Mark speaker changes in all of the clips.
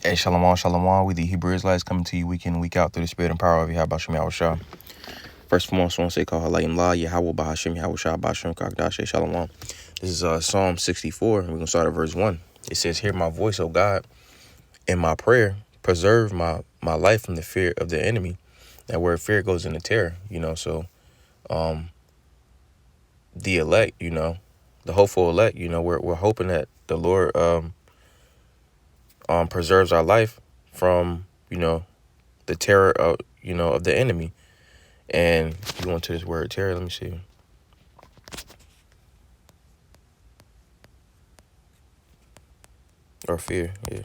Speaker 1: Hey, Shalom, Shalom. We the Hebrew Israelites coming to you week in and week out through the spirit and power of Yahweh Shem Yahushua. First and foremost, I want to say, call Halayim La, Yahweh Bahashem, Yahushua, Bahashem, Kakdash, Shalom. This is Psalm 64, and we're going to start at verse 1. It says, "Hear my voice, O God, in my prayer. Preserve my life from the fear of the enemy." That word fear goes into terror, so the elect, the hopeful elect, we're hoping that the Lord preserves our life from, the terror of the enemy. And you go into this word terror, let me see. Or fear, yeah.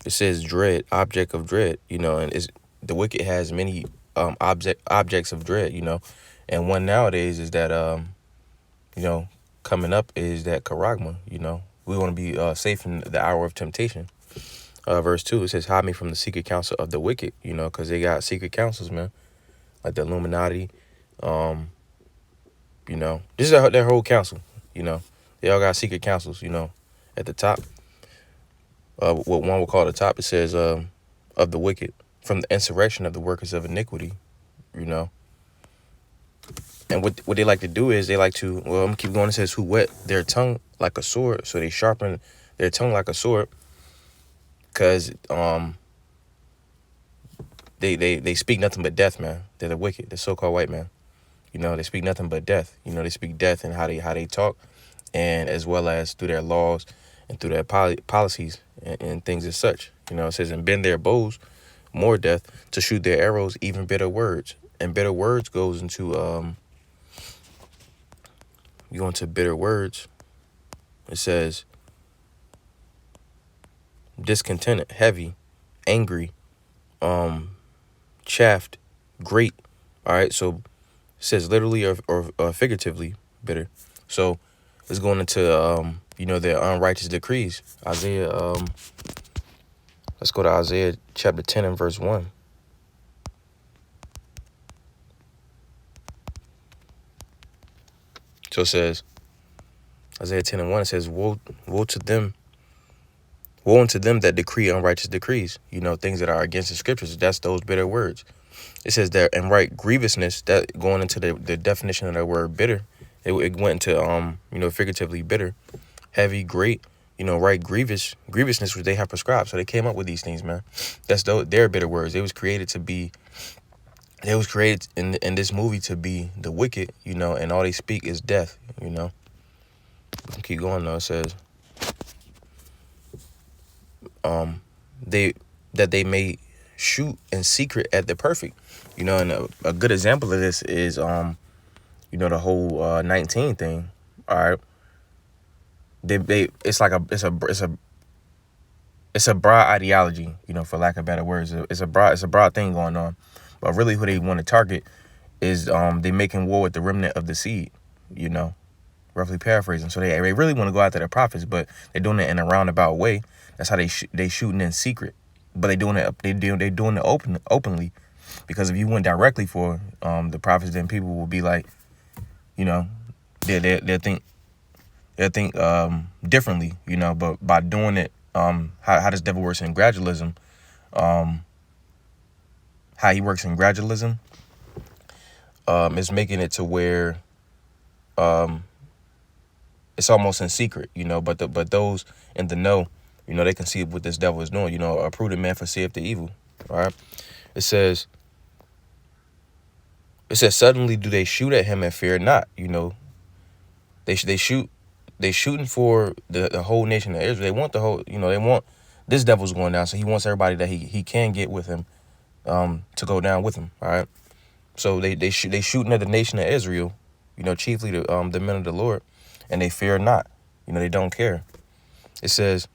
Speaker 1: It says dread, object of dread, and the wicked has many objects of dread, and one nowadays is that coming up is that charagma, We want to be safe in the hour of temptation. Verse 2, it says, "Hide me from the secret counsel of the wicked," because they got secret counsels, man, like the Illuminati. This is their whole council, They all got secret councils, at the top. What one would call the top, it says, of the wicked, from the insurrection of the workers of iniquity, And what they like to do is they like to, I'm going to keep going. It says, "Who whet their tongue like a sword." So they sharpen their tongue like a sword because they speak nothing but death, man. They're the wicked, the so-called white man. They speak nothing but death. They speak death in how they talk, and as well as through their laws and through their policies and things as such. It says, "And bend their bows, more death, to shoot their arrows, even bitter words." And bitter words goes into, you go into bitter words. It says, discontented, heavy, angry, chaffed, great. All right, so it says literally or figuratively bitter. So it's going into their unrighteous decrees. Isaiah, let's go to Isaiah chapter 10 and verse 1. So it says, Isaiah 10 and 1, it says, woe to them, woe unto them that decree unrighteous decrees, things that are against the scriptures. That's those bitter words. It says that, and right grievousness, that going into the definition of the word bitter, it went into, figuratively bitter, heavy, great, right grievousness, which they have prescribed. So they came up with these things, man. That's their bitter words. They was created in this movie to be the wicked, and all they speak is death, We can keep going though. It says, they may shoot in secret at the perfect, and a good example of this is the whole 19 thing. All right, it's like it's a broad ideology, for lack of better words. It's a broad thing going on, but really who they want to target is they making war with the remnant of the seed, roughly paraphrasing. So they really want to go after the prophets, but they're doing it in a roundabout way. That's how they shooting in secret, but they doing it openly, because if you went directly for the prophets, then people will be like, they'll think differently, But by doing it, how this devil works in gradualism, how he works in gradualism, is making it to where it's almost in secret, but those in the know, they can see what this devil is doing. A prudent man foreseeth the evil. All right. It says, suddenly do they shoot at him and fear not. They shooting for the whole nation of Israel. They want the whole, they want this devil's going down. So he wants everybody that he can get with him, to go down with him. All right. So they shooting at the nation of Israel, chiefly the men of the Lord, and they fear not. They don't care. It says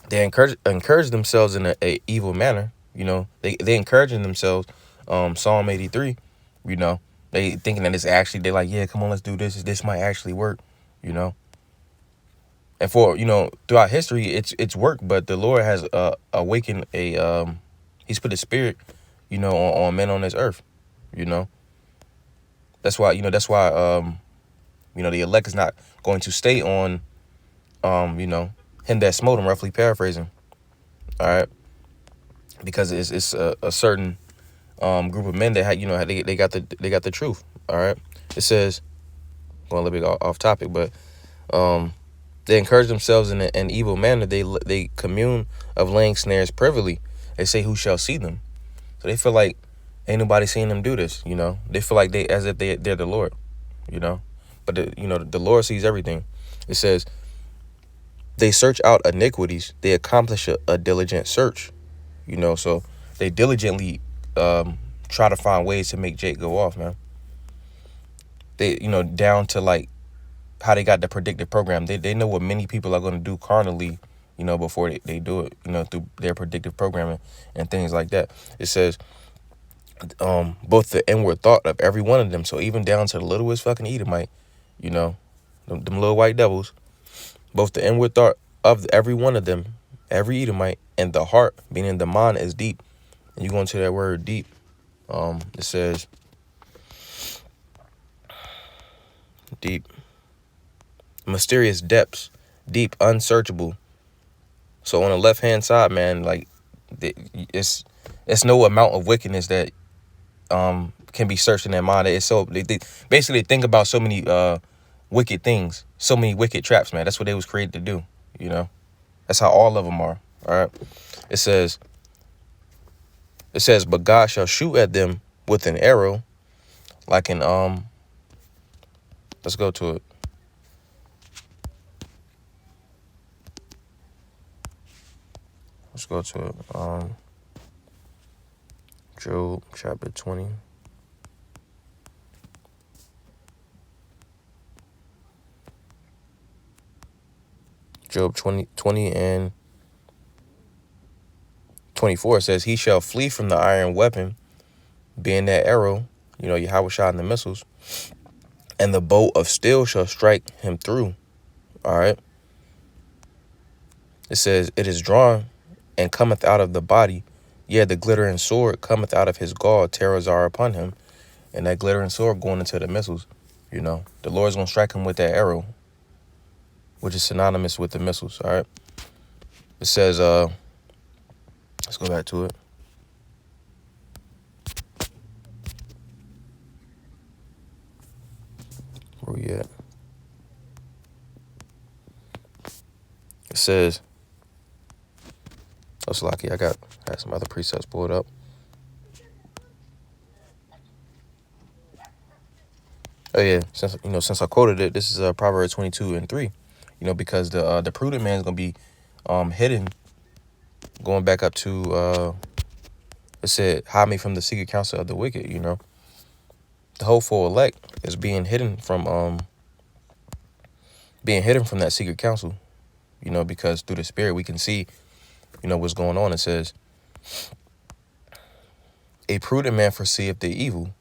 Speaker 1: they encourage themselves in a evil manner. They encouraging themselves. Psalm 83. They thinking that it's actually, they like, yeah, come on, let's do this. This might actually work. And for throughout history, it's worked. But the Lord has awakened He's put His Spirit, on men on this earth. That's why the elect is not going to stay on him that smote him, roughly paraphrasing. All right, because it's a certain group of men that had, they got the truth. All right, it says, going a little bit off topic, but they encourage themselves in an evil manner. They commune of laying snares privily. They say, "Who shall see them?" So they feel like ain't nobody seeing them do this. They feel like as if they're the Lord. But the Lord sees everything. It says they search out iniquities. They accomplish a diligent search. So they diligently try to find ways to make Jake go off, man. They down to like how they got the predictive program. They know what many people are going to do carnally, before they do it, through their predictive programming and things like that. It says both the inward thought of every one of them, so even down to the littlest fucking Edomite, them little white devils, both the inward thought of every one of them, every Edomite, and the heart, meaning the mind, is deep. And you go into that word deep, it says deep, mysterious depths, deep, unsearchable. So on the left hand side, man, like it's no amount of wickedness that can be searched in their mind. It's so they basically think about so many wicked things, so many wicked traps, man. That's what they was created to do. That's how all of them are. All right. It says, but God shall shoot at them with an arrow, like an let's go to it. Let's go to it. Job chapter 20. Job 20 and 24 says, he shall flee from the iron weapon, being that arrow, Yahweh shot in the missiles, and the bolt of steel shall strike him through. All right. It says, it is drawn and cometh out of the body. Yeah, the glittering sword cometh out of his gall, terrors are upon him. And that glittering sword going into the missiles. The Lord's going to strike him with that arrow, which is synonymous with the missiles. All right. It says, let's go back to it. Where we at? It says, oh, it's lucky. I had some other precepts pulled up. Oh yeah, since I quoted it, this is Proverbs 22 and 3. Because the prudent man is gonna be hidden. Going back up to it said, hide me from the secret counsel of the wicked. The hopeful elect is being hidden from that secret counsel. Because through the Spirit we can see, what's going on. It says, a prudent man foreseeth the evil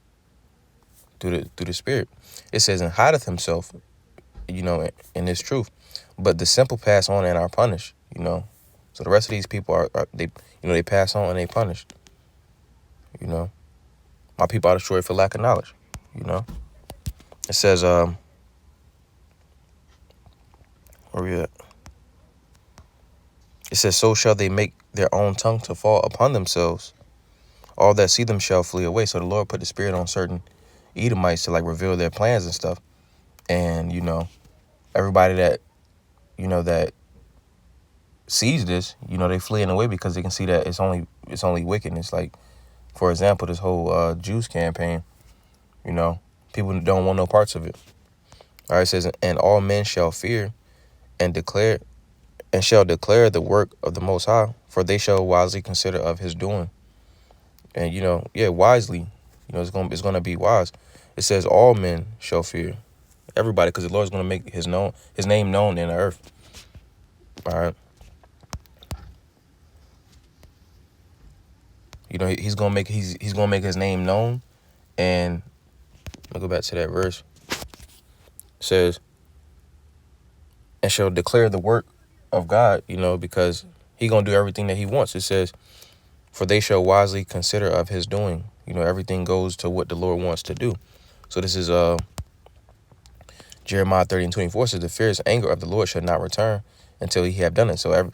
Speaker 1: through the Spirit. It says, and hideth himself, in this truth. But the simple pass on and are punished, So the rest of these people are they pass on and they punished. My people are destroyed for lack of knowledge. It says, where we at? It says, so shall they make their own tongue to fall upon themselves. All that see them shall flee away. So the Lord put the Spirit on certain Edomites to like reveal their plans and stuff. And, everybody that, that sees this, they fleeing away because they can see that it's only wickedness. Like, for example, this whole Jews campaign, people don't want no parts of it. All right, it says, and all men shall fear and shall declare the work of the Most High, for they shall wisely consider of his doing. And, wisely, it's gonna be wise. It says all men shall fear. Everybody, because the Lord's gonna make his name known in the earth. All right. He's gonna make his name known. And I'll go back to that verse. It says, and shall declare the work of God, because he gonna do everything that he wants. It says, for they shall wisely consider of his doing. Everything goes to what the Lord wants to do. So this is Jeremiah 30 and 24 says, the fierce anger of the Lord shall not return until he have done it. So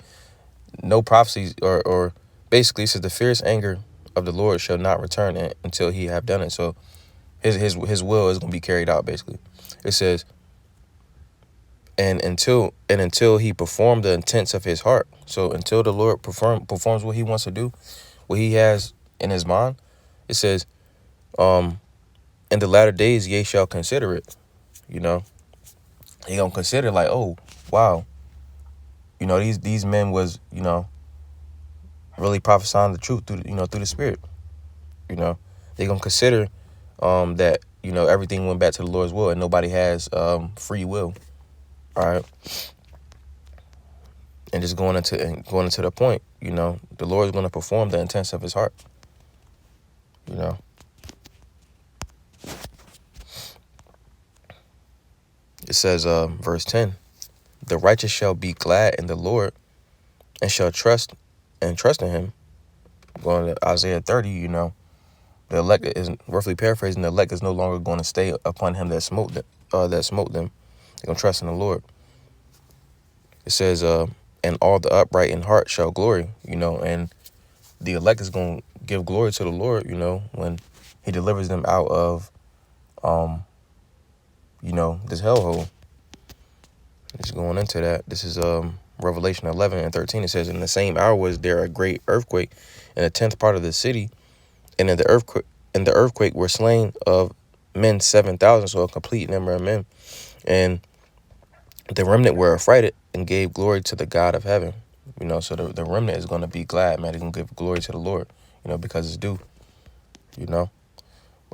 Speaker 1: no prophecies or basically it says the fierce anger of the Lord shall not return until he have done it. So his will is going to be carried out. Basically, it says, and until he perform the intents of his heart. So until the Lord performs what he wants to do, what he has in his mind, it says, in the latter days ye shall consider it. You know, he gonna consider like, oh wow, you know, these men was, you know, really prophesying the truth through through the Spirit. You know, they gonna consider that, you know, everything went back to the Lord's will and nobody has free will. All right. And just going into the point, you know, the Lord is going to perform the intents of his heart. You know, it says, verse 10, the righteous shall be glad in the Lord and shall trust in him. Going to Isaiah 30, you know, the elect is, roughly paraphrasing, the elect is no longer going to stay upon him that smote them. They're going to trust in the Lord. It says, and all the upright in heart shall glory, you know, and the elect is going to give glory to the Lord, you know, when he delivers them out of, you know, this hellhole. Just going into that. This is Revelation 11 and 13. It says, in the same hour was there a great earthquake in a tenth part of the city, and in the earthquake were slain of men 7,000, so a complete number of men. And the remnant were affrighted and gave glory to the God of heaven. You know, so the remnant is going to be glad, man. They're going to give glory to the Lord, you know, because it's due. You know,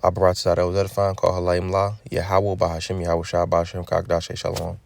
Speaker 1: I brought to that was edifying, called Halayim La, Yahweh Bahashim, Yahweh Shah Bahashim, Kakdashe Shalom.